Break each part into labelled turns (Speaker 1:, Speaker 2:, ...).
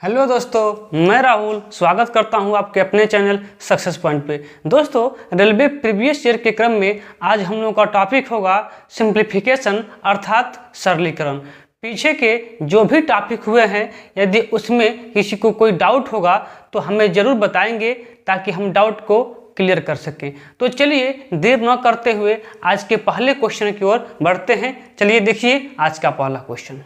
Speaker 1: Hello दोस्तों, मैं राहुल स्वागत करता हूं आपके अपने चैनल सक्सेस पॉइंट पे। दोस्तों, रेलवे प्रीवियस ईयर के क्रम में आज हम लोगों का टॉपिक होगा सिंप्लीफिकेशन अर्थात सरलीकरण। पीछे के जो भी टॉपिक हुए हैं, यदि उसमें किसी को कोई डाउट होगा तो हमें ज़रूर बताएंगे ताकि हम डाउट को क्लियर कर सकें। तो चलिए देर न करते हुए आज के पहले क्वेश्चन की ओर बढ़ते हैं। चलिए देखिए आज का पहला क्वेश्चन।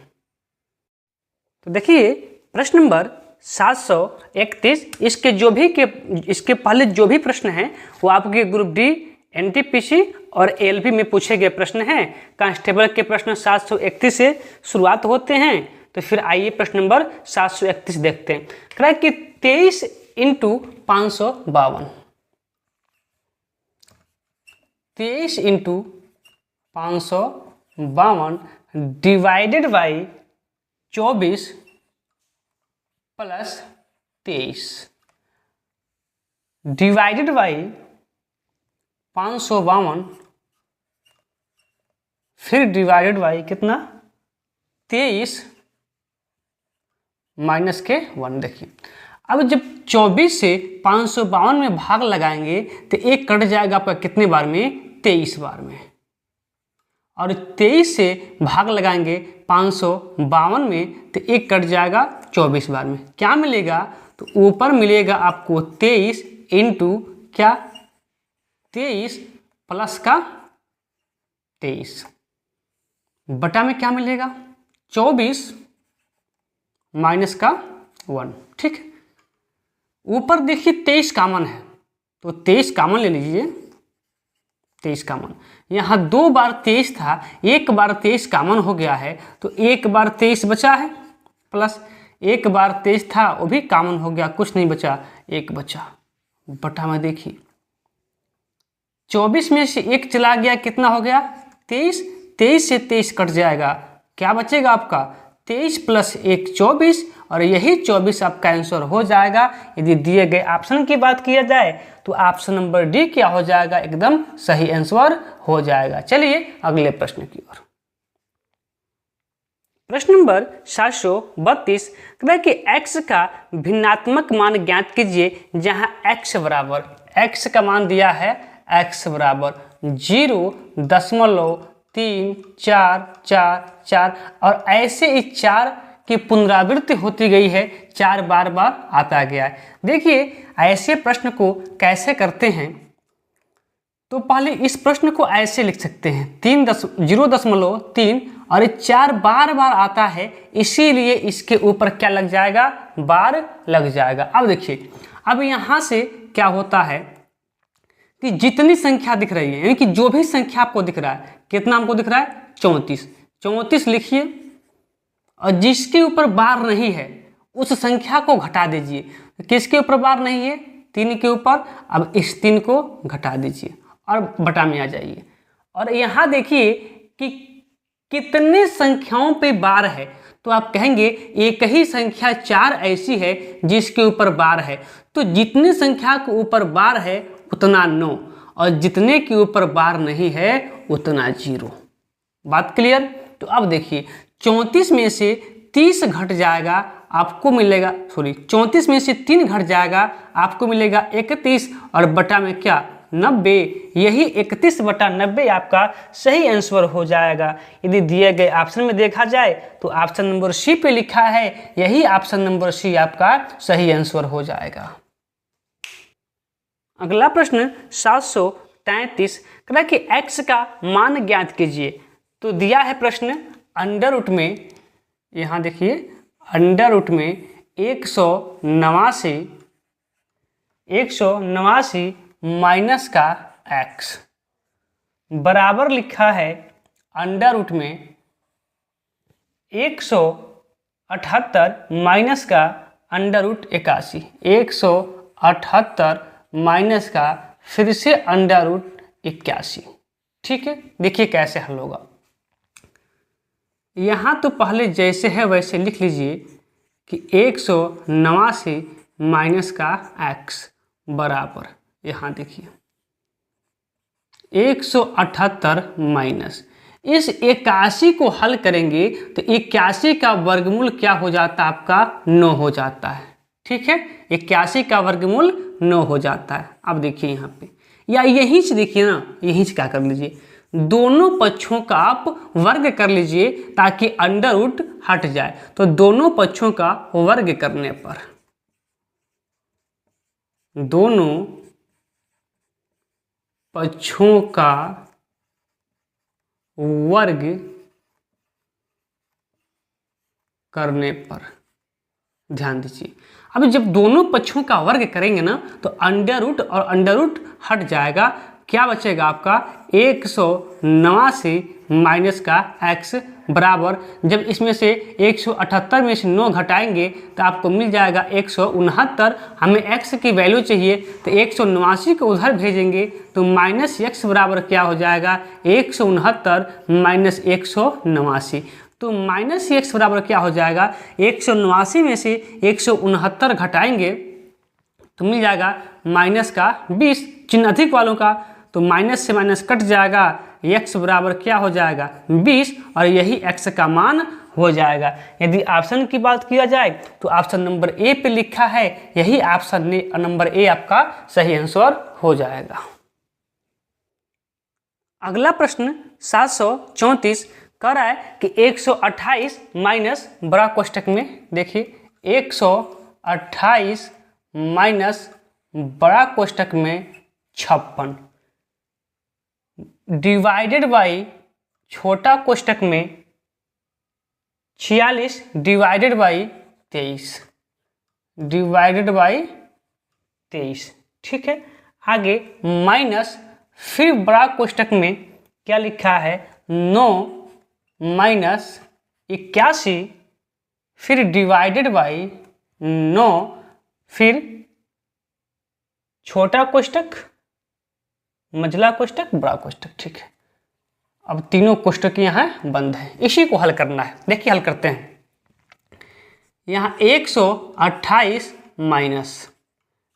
Speaker 1: तो देखिए प्रश्न नंबर 731। इसके पहले जो भी प्रश्न हैं वो आपके ग्रुप डी, एनटीपीसी और एएलपी में पूछे गए प्रश्न हैं। कांस्टेबल के प्रश्न 731 से शुरुआत होते हैं। तो फिर आइए प्रश्न नंबर 731 देखते हैं। कह रहा है कि 23 × 552, 23 × 552 divided by 24 plus 23 divided by 552 फिर डिवाइडेड बाई कितना 23 माइनस के 1। देखिए अब जब 24 से 552 में भाग लगाएंगे तो एक कट जाएगा आपका कितने बार में, 23 बार में। और 23 से भाग लगाएंगे 552 में तो एक कट जाएगा 24 बार में। क्या मिलेगा, तो ऊपर मिलेगा आपको 23 इंटू क्या 23 प्लस का 23 बटा में क्या मिलेगा 24 माइनस का 1। ठीक, ऊपर देखिए 23 कॉमन है तो 23 कॉमन ले लीजिए। 23 कॉमन, यहाँ 2 बार 23 था, एक बार 23 कॉमन हो गया है तो एक बार 23 बचा है, प्लस एक बार 23 था वो भी कॉमन हो गया, कुछ नहीं बचा, एक बचा बटा में। देखिए 24 में से एक चला गया, कितना हो गया 23। 23 से 23 कट जाएगा, क्या बचेगा आपका 23 प्लस 1 24, और यही 24 आपका आंसर हो जाएगा। यदि दिए गए ऑप्शन की बात किया जाए तो ऑप्शन नंबर डी क्या हो जाएगा, एकदम सही आंसर हो जाएगा। चलिए अगले प्रश्न की ओर। प्रश्न नंबर 732 कहता है कि x का भिन्नात्मक मान ज्ञात कीजिए जहां x बराबर, x का मान दिया है x बराबर 0.344 और ऐसे इस 4 की पुनरावृत्ति होती गई है, 4 बार बार आता गया है। देखिए ऐसे प्रश्न को कैसे करते हैं, तो पहले इस प्रश्न को ऐसे लिख सकते हैं 0.3 और 4 बार बार आता है, इसीलिए इसके ऊपर क्या लग जाएगा, बार लग जाएगा। अब देखिए अब यहाँ से क्या होता है कि जितनी संख्या दिख रही है, यानी कि जो भी संख्या आपको दिख रहा है, कितना हमको दिख रहा है 34 लिखिए, और जिसके ऊपर बार नहीं है उस संख्या को घटा दीजिए। किसके ऊपर बार नहीं है, 3 के ऊपर। अब इस 3 को घटा दीजिए और बटा में आ जाइए। और यहाँ देखिए कि कितने संख्याओं पे बार है, तो आप कहेंगे एक ही संख्या 4 ऐसी है जिसके ऊपर बार है, तो जितने संख्या के ऊपर बार है उतना 9, और जितने के ऊपर बार नहीं है उतना 0। बात क्लियर। तो अब देखिए 34 में से 30 घट जाएगा, आपको मिलेगा 34 में से 3 घट जाएगा, आपको मिलेगा 31, और बटा में क्या 90। यही 31/90 आपका सही आंसर हो जाएगा। यदि दिए गए ऑप्शन में देखा जाए तो ऑप्शन नंबर सी पे लिखा है, यही ऑप्शन नंबर सी आपका सही आंसर हो जाएगा। अगला प्रश्न 733 कह रहा है कि x का मान ज्ञात कीजिए। तो दिया है प्रश्न अंडर रूट में, यहाँ देखिए अंडर रूट में 189 माइनस का x बराबर लिखा है अंडर रूट में 178 माइनस का अंडर रूट 81। 178 माइनस का फिर से अंडर रूट 81। ठीक है, देखिए कैसे हल होगा। यहाँ तो पहले जैसे है वैसे लिख लीजिए कि 189 माइनस का x बराबर, यहाँ देखिए 178 माइनस इस 81 को हल करेंगे तो 81 का वर्गमूल क्या हो जाता है आपका 9 हो जाता है। ठीक है, 81 का वर्गमूल 9 हो जाता है। अब देखिए यहाँ पे या यहीं से देखिए ना, यहीं से क्या कर लीजिए, दोनों पक्षों का आप वर्ग कर लीजिए ताकि अंडर रूट हट जाए। तो दोनों पक्षों का वर्ग करने पर, दोनों पक्षों का वर्ग करने पर, ध्यान दीजिए, अब जब दोनों पक्षों का वर्ग करेंगे ना तो अंडर रूट और अंडर रूट हट जाएगा। क्या बचेगा आपका 189 माइनस का x बराबर, जब इसमें से 178 में से 9 घटाएंगे तो आपको मिल जाएगा 169। हमें x की वैल्यू चाहिए तो 189 को उधर भेजेंगे तो माइनस x बराबर क्या हो जाएगा 169 माइनस 189। तो माइनस x बराबर क्या हो जाएगा 189 में से 169 घटाएंगे तो मिल जाएगा माइनस का 20, चिन्ह अधिक वालों का, तो माइनस से माइनस कट जाएगा, x बराबर क्या हो जाएगा 20 और यही x का मान हो जाएगा। यदि ऑप्शन की बात किया जाए तो ऑप्शन नंबर ए पे लिखा है, यही ऑप्शन नंबर ए आपका सही आंसर हो जाएगा। अगला प्रश्न 734 कह रहा है कि 128 माइनस बड़ा कोष्ठक में, देखिए 128 माइनस बड़ा कोष्ठक में 56 डिवाइडेड बाई छोटा कोष्ठक में 46 डिवाइडेड बाई 23 डिवाइडेड बाई 23। ठीक है, आगे माइनस फिर बड़ा कोष्ठक में क्या लिखा है 9 माइनस 81 फिर डिवाइडेड बाई 9 फिर छोटा कोष्ठक मझला कोष्ठक बड़ा कोष्ठक। ठीक है, अब तीनों कोष्ठक यहाँ बंद है, इसी को हल करना है। देखिए हल करते हैं। यहाँ 128 माइनस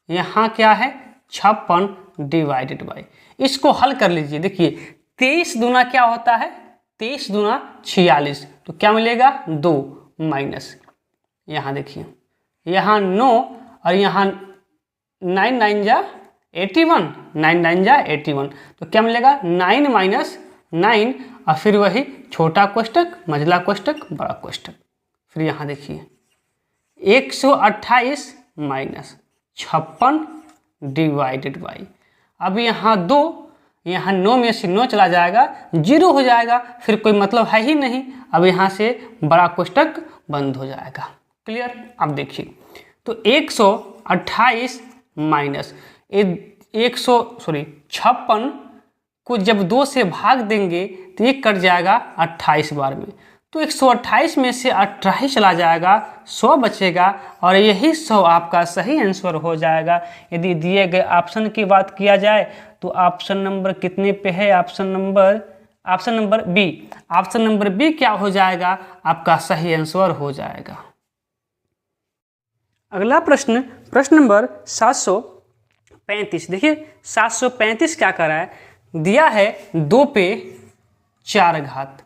Speaker 1: यहाँ क्या है 56 डिवाइडेड बाई, इसको हल कर लीजिए। देखिए 23 दूना क्या होता है 23 दूना 46, तो क्या मिलेगा 2 माइनस, यहाँ देखिए यहाँ 9 और यहाँ 9 9 जा 81, 9 9 जा 81, तो क्या मिलेगा 9 माइनस 9 और फिर वही छोटा कोष्ठक मझला कोष्ठक बड़ा कोष्ठक। फिर यहाँ देखिए 128 माइनस 56 डिवाइडेड बाई, अब यहाँ 2, यहाँ 9 में से 9 चला जाएगा 0 हो जाएगा, फिर कोई मतलब है ही नहीं। अब यहाँ से बड़ा कोष्ठक बंद हो जाएगा। क्लियर। अब देखिए तो 128 माइनस 56 को जब 2 से भाग देंगे तो ये कट जाएगा 28 बार में, तो 128 में से 28 चला जाएगा, 100 बचेगा और यही 100 आपका सही आंसर हो जाएगा। यदि दिए गए ऑप्शन की बात किया जाए तो ऑप्शन नंबर कितने पे है, option number B. Option number B क्या हो जाएगा आपका सही आंसर हो जाएगा। अगला प्रश्न नंबर 735। देखिए 735 क्या कर रहा है, दिया है 2 पे 4 घात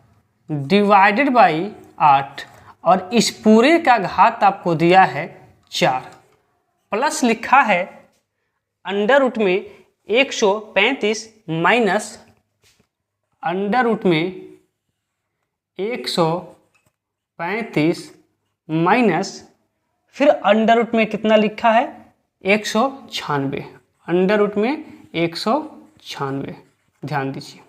Speaker 1: डिवाइडेड बाई 8 और इस पूरे का घात आपको दिया है 4, प्लस लिखा है अंडर रूट में 135 माइनस अंडर रूट में 135 माइनस फिर अंडर रूट में कितना लिखा है 196, अंडर रूट में 196। ध्यान दीजिए,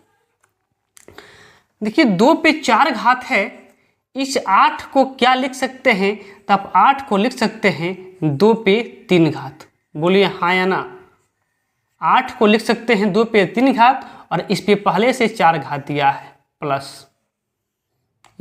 Speaker 1: देखिए 2 पे 4 घात है, इस 8 को क्या लिख सकते हैं, तो आप 8 को लिख सकते हैं 2 पे 3 घात। बोलिए हाँ या ना। 8 को लिख सकते हैं 2 पे 3 घात और इस पे पहले से 4 घात दिया है, प्लस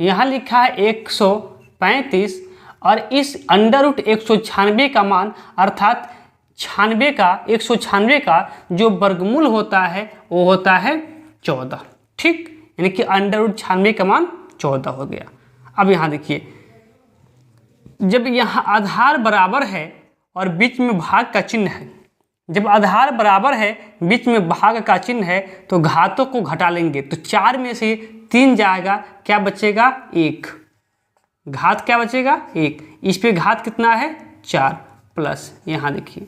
Speaker 1: यहाँ लिखा है 135 और इस अंडर रूट 196 का मान अर्थात 196 का जो वर्गमूल होता है वो होता है 14। ठीक, यानी कि अंडर रूट 96 का मान 14 हो गया। अब यहाँ देखिए जब यहाँ आधार बराबर है और बीच में भाग का चिन्ह है, जब आधार बराबर है, बीच में भाग का चिन्ह है, तो घातों को घटा लेंगे, तो 4 में से 3 जाएगा, क्या बचेगा 1, घात क्या बचेगा 1, इस पे घात कितना है 4 प्लस, यहाँ देखिए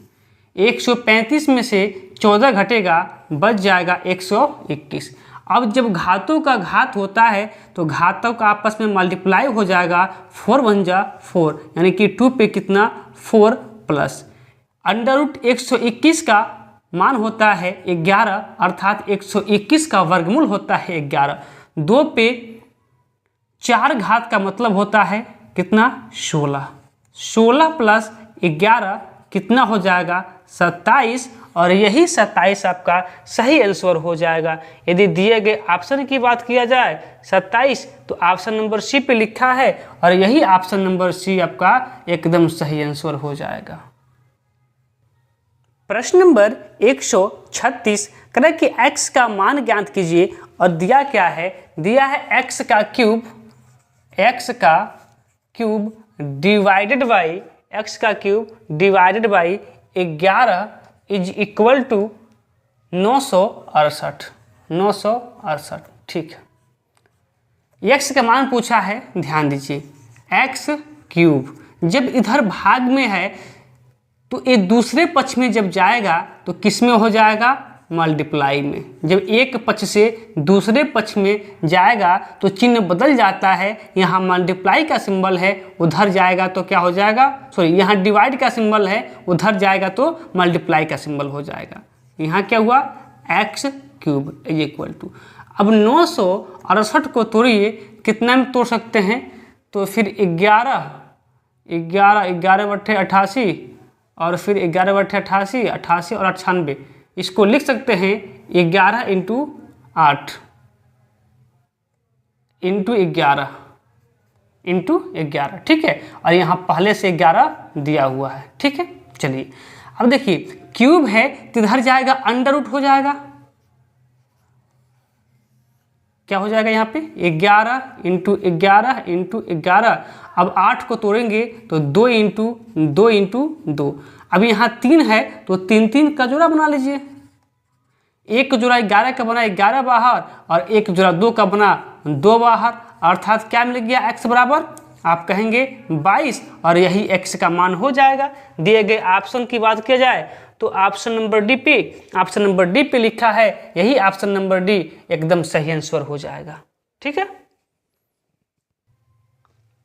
Speaker 1: 135 में से 14 घटेगा, बच जाएगा 121। अब जब घातों का घात होता है तो घातों का आपस में मल्टीप्लाई हो जाएगा, 4 1 जा 4, यानी कि 2 पे कितना 4 प्लस अंडर रूट 121 का मान होता है 11, अर्थात 121 का वर्गमूल होता है 11। 2 पे 4 घात का मतलब होता है कितना 16, 16 प्लस 11 कितना हो जाएगा 27, और यही 27 आपका सही आंसर हो जाएगा। यदि दिए गए ऑप्शन की बात किया जाए 27, तो ऑप्शन नंबर सी पे लिखा है, और यही ऑप्शन नंबर सी आपका एकदम सही आंसर हो जाएगा। प्रश्न नंबर 136 कह कि x का मान ज्ञात कीजिए, और दिया क्या है, दिया है x का क्यूब डिवाइडेड बाई x का cube divided by 11 is equal to 968। ठीक है, x का मान पूछा है, ध्यान दीजिए x क्यूब जब इधर भाग में है तो ये दूसरे पक्ष में जब जाएगा तो किस में हो जाएगा मल्टीप्लाई में। जब एक पक्ष से दूसरे पक्ष में जाएगा तो चिन्ह बदल जाता है, यहाँ मल्टीप्लाई का सिंबल है, उधर जाएगा तो क्या हो जाएगा, सॉरी यहाँ डिवाइड का सिंबल है, उधर जाएगा तो मल्टीप्लाई का सिंबल हो जाएगा। यहाँ क्या हुआ x cube is equal to, अब 968 को तोड़िए, कितना में तोड़ सकते हैं, तो फिर 11 बट्टे 88, और फिर 11 बट्टे 88, 88 और 98, इसको लिख सकते हैं 11 इंटू 8 इंटू 11 इंटू 11। ठीक है, और यहाँ पहले से 11 दिया हुआ है। ठीक है, चलिए अब देखिए क्यूब है तो इधर जाएगा अंडर रूट हो जाएगा, क्या हो जाएगा यहाँ पे 11 इंटू 11 इंटू 11। अब 8 को तोड़ेंगे तो 2 इंटू 2 इंटू 2। अब यहाँ 3 है तो 3 3 का जोड़ा बना लीजिए, एक जोड़ा 11 का बना 11 बाहर, और एक जोड़ा 2 का बना 2 बाहर, अर्थात क्या मिल गया x बराबर आप कहेंगे 22, और यही x का मान हो जाएगा। दिए गए ऑप्शन की बात किया जाए तो ऑप्शन नंबर डी पे लिखा है, यही ऑप्शन नंबर डी एकदम सही आंसर हो जाएगा। ठीक है,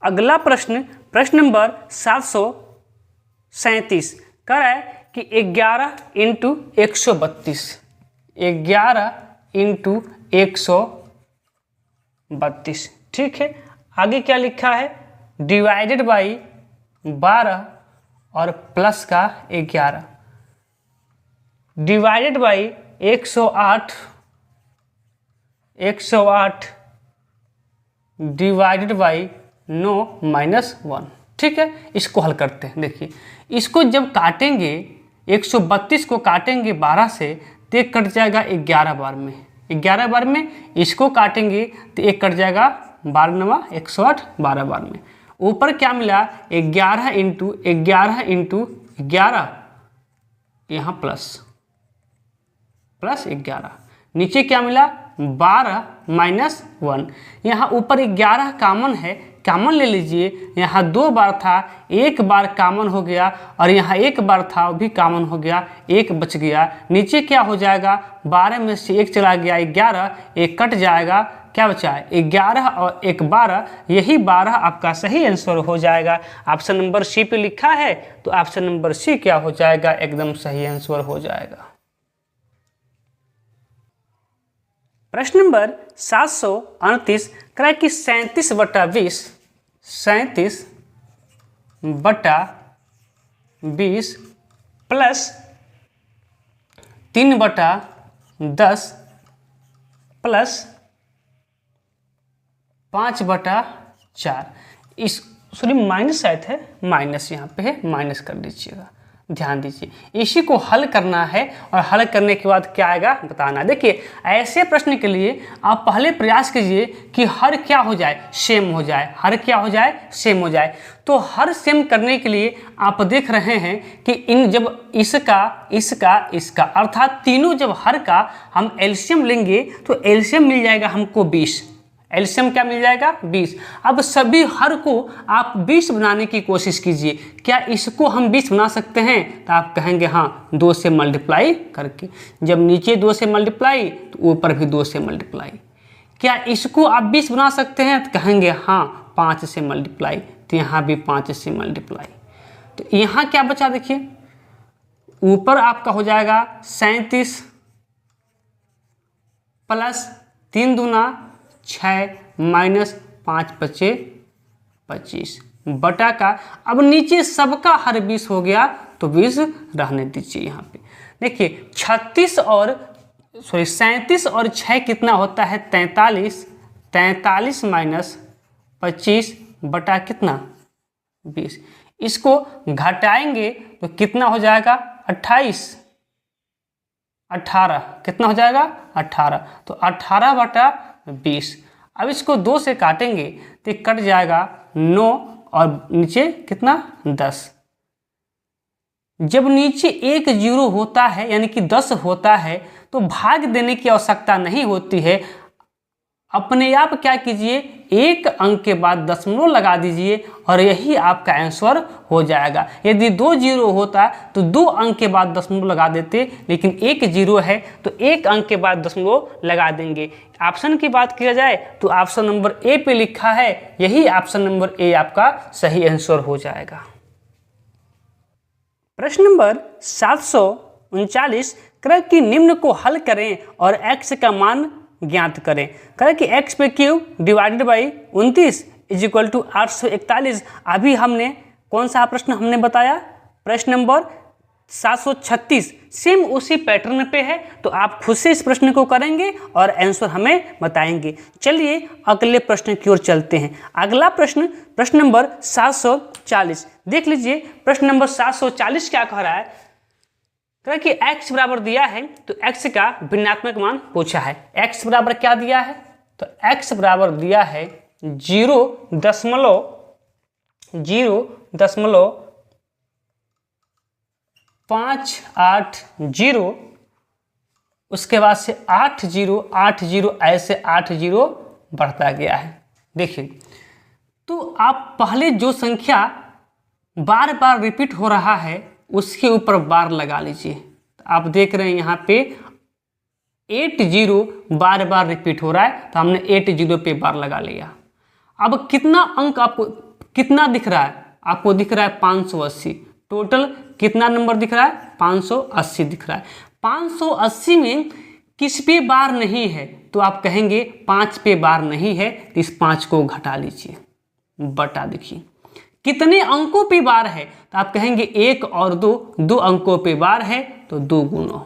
Speaker 1: अगला प्रश्न नंबर 737 कह रहा है कि 11 इंटू 132, 11 इंटू 132। ठीक है, आगे क्या लिखा है, डिवाइडेड बाई 12 और प्लस का 11, divided by 108 divided by 9 minus 1। ठीक है, इसको हल करते हैं। देखिए इसको जब काटेंगे 132 को काटेंगे 12 से तो एक कट जाएगा 11 बार में, 11 बार में इसको काटेंगे तो एक कट जाएगा 12 9 108 12 बार में। ऊपर क्या मिला 11 इंटू 11 यहाँ प्लस 11, नीचे क्या मिला 12 माइनस 1। यहाँ ऊपर 11 कामन है, कामन ले लीजिए, यहाँ 2 बार था, 1 बार कामन हो गया, और यहाँ 1 बार था वो भी कामन हो गया, 1 बच गया। नीचे क्या हो जाएगा 12 में से 1 चला गया 11, 1 कट जाएगा, क्या बचा है 11 और 1 12, यही 12 आपका सही आंसर हो जाएगा। ऑप्शन नंबर सी पे लिखा है तो ऑप्शन नंबर सी क्या हो जाएगा एकदम सही आंसर हो जाएगा। प्रश्न नंबर 738 कह रहा है कि 37 बटा 20 प्लस 3 बटा 10 प्लस 5 बटा 4, इस सॉरी माइनस आया है, माइनस यहाँ पे है, माइनस कर दीजिएगा। ध्यान दीजिए, इसी को हल करना है और हल करने के बाद क्या आएगा बताना। देखिए ऐसे प्रश्न के लिए आप पहले प्रयास कीजिए कि हर क्या हो जाए, सेम हो जाए, हर क्या हो जाए, सेम हो जाए। तो हर सेम करने के लिए आप देख रहे हैं कि इन जब इसका अर्थात तीनों जब हर का हम एलसीएम लेंगे तो एलसीएम मिल जाएगा हमको 20। एलसीएम क्या मिल जाएगा 20। अब सभी हर को आप 20 बनाने की कोशिश कीजिए। क्या इसको हम 20 बना सकते हैं? तो आप कहेंगे हाँ 2 से मल्टीप्लाई करके। जब नीचे 2 से मल्टीप्लाई तो ऊपर भी 2 से मल्टीप्लाई। क्या इसको आप 20 बना सकते हैं? तो कहेंगे हाँ 5 से मल्टीप्लाई। तो यहाँ भी 5 से मल्टीप्लाई। तो यहाँ क्या बचा देखिए, ऊपर आपका हो जाएगा 37 प्लस 3 दूना 6 माइनस 5 बचे 25 बटा का। अब नीचे सबका हर 20 हो गया तो 20 रहने दीजिए। यहाँ पे देखिए 37 और 6 कितना होता है 43। 43 माइनस 25 बटा कितना 20। इसको घटाएंगे तो कितना हो जाएगा 28। 18 कितना हो जाएगा 18। तो 18 बटा 20। अब इसको 2 से काटेंगे तो कट जाएगा 9 और नीचे कितना 10। जब नीचे एक जीरो होता है यानी कि 10 होता है तो भाग देने की आवश्यकता नहीं होती है। अपने आप क्या कीजिए, एक अंक के बाद दशमलव लगा दीजिए और यही आपका आंसर हो जाएगा। यदि 2 जीरो होता तो 2 अंक के बाद दशमलव लगा देते, लेकिन 1 जीरो है तो 1 अंक के बाद दशमलव लगा देंगे। ऑप्शन की बात किया जाए तो ऑप्शन नंबर ए पे लिखा है, यही ऑप्शन नंबर ए आपका सही आंसर हो जाएगा। प्रश्न नंबर 739, करें कि निम्न को हल करें और x का मान ज्ञात करें। करें कि x पे cube divided by 29 is equal to 841। अभी हमने कौन सा प्रश्न हमने बताया, प्रश्न नंबर 736। सेम उसी पैटर्न पे है, तो आप खुद से इस प्रश्न को करेंगे और आंसर हमें बताएंगे। चलिए अगले प्रश्न की ओर चलते हैं। अगला प्रश्न प्रश्न नंबर 740 देख लीजिए। प्रश्न नंबर 740 क्या कह रहा है कि x बराबर दिया है तो x का भिन्नात्मक मान पूछा है। x बराबर क्या दिया है, तो x बराबर दिया है 0.580। उसके बाद से 80 ऐसे 80 बढ़ता गया है। देखिए तो आप पहले जो संख्या बार बार रिपीट हो रहा है उसके ऊपर बार लगा लीजिए। तो आप देख रहे हैं यहाँ पे 80 बार बार रिपीट हो रहा है, तो हमने 80 पे बार लगा लिया। अब कितना अंक आपको कितना दिख रहा है, आपको दिख रहा है 580। टोटल कितना नंबर दिख रहा है 580 दिख रहा है। 580 में किस पे बार नहीं है, तो आप कहेंगे 5 पे बार नहीं है, तो इस 5 को घटा लीजिए बटा। देखिए कितने अंकों पे बार है, तो आप कहेंगे 1 और 2 अंकों पे बार है तो 2 गुना।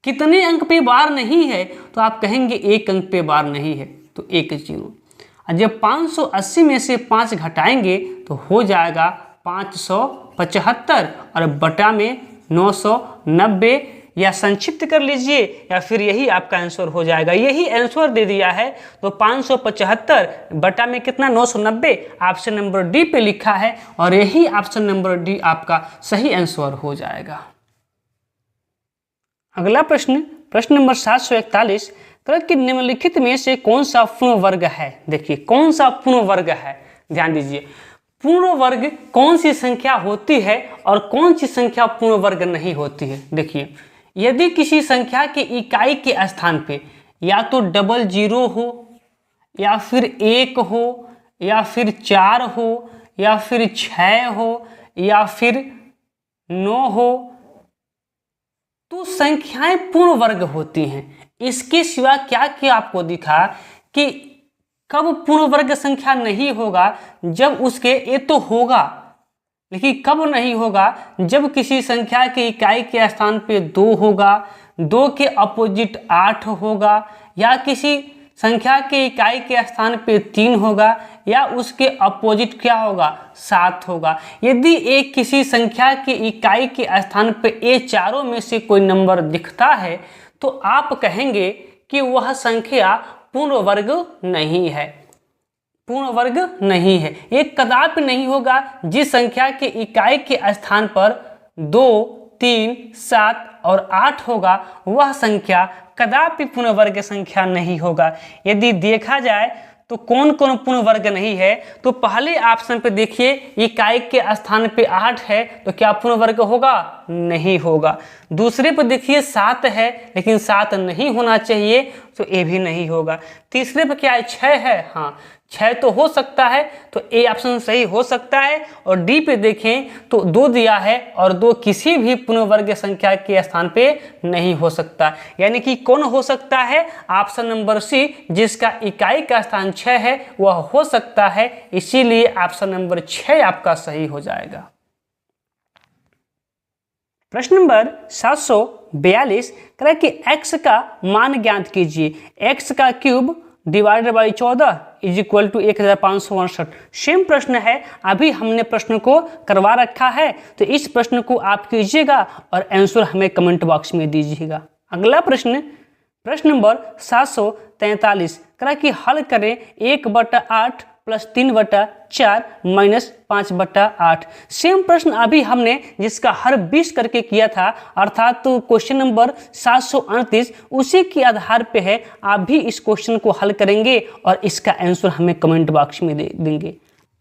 Speaker 1: कितने अंक पे बार नहीं है, तो आप कहेंगे 1 अंक पे बार नहीं है तो 1 0। और जब 580 में से 5 घटाएंगे तो हो जाएगा 575 और बटा में 990, या संक्षिप्त कर लीजिए या फिर यही आपका आंसर हो जाएगा। यही आंसर दे दिया है तो 575 बटा में कितना 990 ऑप्शन नंबर डी पे लिखा है और यही ऑप्शन नंबर डी आपका सही आंसर हो जाएगा। अगला प्रश्न प्रश्न नंबर 741, कि निम्नलिखित में से कौन सा पूर्ण वर्ग है। देखिए कौन सा पूर्ण वर्ग है, ध्यान दीजिए। पूर्ण वर्ग कौन सी संख्या होती है और कौन सी संख्या पूर्ण वर्ग नहीं होती है। देखिए यदि किसी संख्या के इकाई के स्थान पे या तो 00 हो या फिर 1 हो या फिर 4 हो या फिर 6 हो या फिर 9 हो, तो संख्याएं पूर्ण वर्ग होती हैं। इसके सिवा क्या क्या आपको दिखा कि कब पूर्ण वर्ग संख्या नहीं होगा, जब उसके ये तो होगा, लेकिन कब नहीं होगा, जब किसी संख्या के इकाई के स्थान पे 2 होगा, 2 के अपोजिट 8 होगा, या किसी संख्या के इकाई के स्थान पे 3 होगा या उसके अपोजिट क्या होगा 7 होगा। यदि एक किसी संख्या के इकाई के स्थान पे ये चारों में से कोई नंबर दिखता है तो आप कहेंगे कि वह संख्या पूर्ण वर्ग नहीं है। पूर्ण वर्ग नहीं है, एक कदापि नहीं होगा। जिस संख्या के इकाई के स्थान पर 2, 3, 7 और 8 होगा वह संख्या कदापि पूर्ण वर्ग संख्या नहीं होगा। यदि देखा जाए तो कौन कौन पूर्ण वर्ग नहीं है, तो पहले ऑप्शन पे देखिए इकाई के स्थान पे 8 है तो क्या पूर्ण वर्ग होगा, नहीं होगा। दूसरे पे देखिए 7 है लेकिन 7 नहीं होना चाहिए तो ये भी नहीं होगा। तीसरे पे क्या है 6 है, हाँ 6 तो हो सकता है तो ए ऑप्शन सही हो सकता है। और डी पे देखें तो 2 दिया है और 2 किसी भी पूर्ण वर्ग संख्या के स्थान पे नहीं हो सकता। यानी कि कौन हो सकता है, ऑप्शन नंबर सी जिसका इकाई का स्थान 6 है वह हो सकता है। इसीलिए ऑप्शन नंबर 6 आपका सही हो जाएगा। प्रश्न नंबर 742 कह कि x का मान ज्ञात कीजिए। x का cube divided by 14 is equal to 1568। Same प्रश्न है, अभी हमने प्रश्न को करवा रखा है तो इस प्रश्न को आप कीजिएगा और आंसर हमें कमेंट बॉक्स में दीजिएगा। अगला प्रश्न नंबर 743 कह कि हल करें 1/8 प्लस 3/4 माइनस 5/8। सेम प्रश्न अभी हमने जिसका हर 20 करके किया था अर्थात तो क्वेश्चन नंबर 738 उसी के आधार पे है। आप भी इस क्वेश्चन को हल करेंगे और इसका आंसर हमें कमेंट बॉक्स में दे देंगे।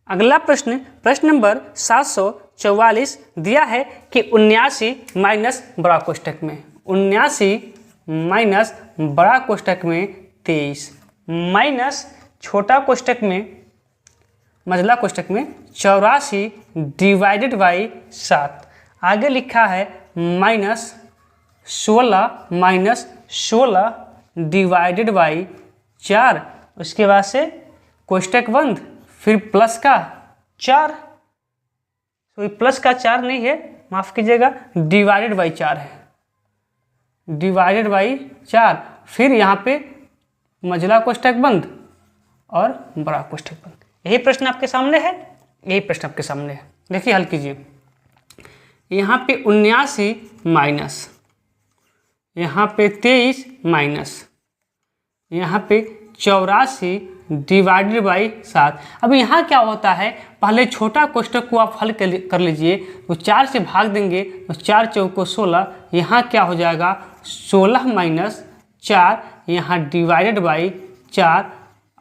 Speaker 1: अगला प्रश्न नंबर 744 दिया है कि 79 माइनस बड़ा कोष्टक में 79 माइनस बड़ा कोष्टक में 23 माइनस छोटा कोष्टक में मझला कोष्टक में 84 डिवाइडेड बाई 7। आगे लिखा है -16 डिवाइडेड बाई 4। उसके बाद से कोष्टक बंद, फिर प्लस का 4, तो प्लस का 4 नहीं है, माफ कीजिएगा, डिवाइडेड बाई 4 है, डिवाइडेड बाई 4। फिर यहाँ पे मझला कोष्टक बंद और बड़ा कोष्टक बंद। यही प्रश्न आपके सामने है, यही प्रश्न आपके सामने है। देखिए हल कीजिए। यहाँ पे 79 माइनस, यहाँ पे 23 माइनस, यहाँ पे 84 डिवाइडेड बाई 7। अब यहाँ क्या होता है, पहले छोटा कोष्टक को आप हल कर लीजिए तो 4 से भाग देंगे तो 4 चौको 16। यहाँ क्या हो जाएगा 16 माइनस 4, यहाँ डिवाइडेड बाई 4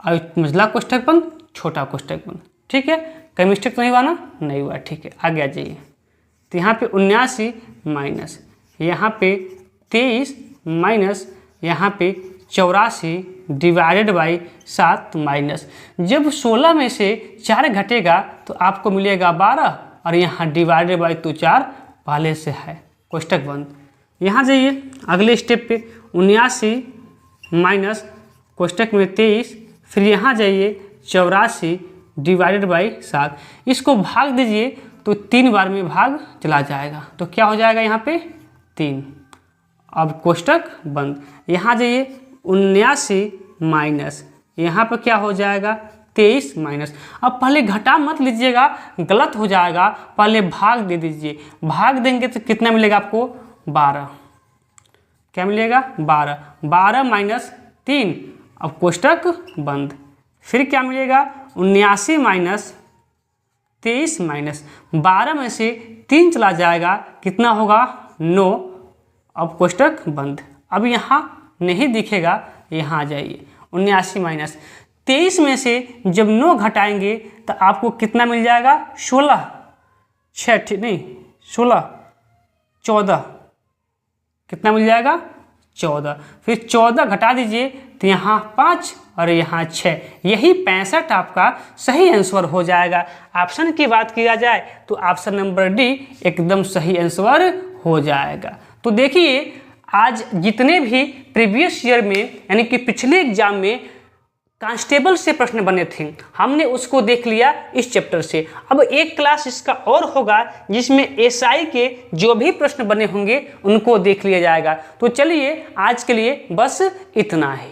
Speaker 1: और मझला कोष्टक बंद छोटा कोष्टक बंद। ठीक है, कहीं मिस्टेक तो नहीं हुआ ना, नहीं हुआ। ठीक है, आगे आ जाइए। तो यहाँ पे 79 माइनस, यहाँ पे 23 माइनस, यहाँ पे 84 डिवाइडेड बाई 7 माइनस। जब 16 में से 4 घटेगा तो आपको मिलेगा 12 और यहाँ डिवाइडेड बाई तो 4 पहले से है, कोष्टक बंद। यहाँ जाइए अगले स्टेप पे 79 माइनस कोष्टक में 23, फिर यहाँ जाइए 84 डिवाइडेड बाई 7। इसको भाग दीजिए तो 3 बार में भाग चला जाएगा तो क्या हो जाएगा यहाँ पे 3। अब कोष्टक बंद। यहाँ जाइए 79 माइनस, यहाँ पर क्या हो जाएगा 23 माइनस। अब पहले घटा मत लीजिएगा, गलत हो जाएगा, पहले भाग दे दीजिए। भाग देंगे तो कितना मिलेगा आपको 12। क्या मिलेगा 12 माइनस 3। अब कोष्टक बंद। फिर क्या मिलेगा 79 माइनस 23 माइनस 12 में से 3 चला जाएगा, कितना होगा 9। अब कोष्टक बंद। अब यहाँ नहीं दिखेगा, यहाँ आ जाइए 79 माइनस 23 में से जब 9 घटाएंगे तो आपको कितना मिल जाएगा 16, 6 नहीं 16, 14, कितना मिल जाएगा 14। फिर 14 घटा दीजिए तो यहाँ 5 और यहाँ 6, यही 65 आपका सही आंसर हो जाएगा। ऑप्शन की बात किया जाए तो ऑप्शन नंबर डी एकदम सही आंसर हो जाएगा। तो देखिए आज जितने भी प्रीवियस ईयर में यानी कि पिछले एग्जाम में कांस्टेबल से प्रश्न बने थे हमने उसको देख लिया इस चैप्टर से। अब एक क्लास इसका और होगा जिसमें एसआई के जो भी प्रश्न बने होंगे उनको देख लिया जाएगा। तो चलिए आज के लिए बस इतना ही।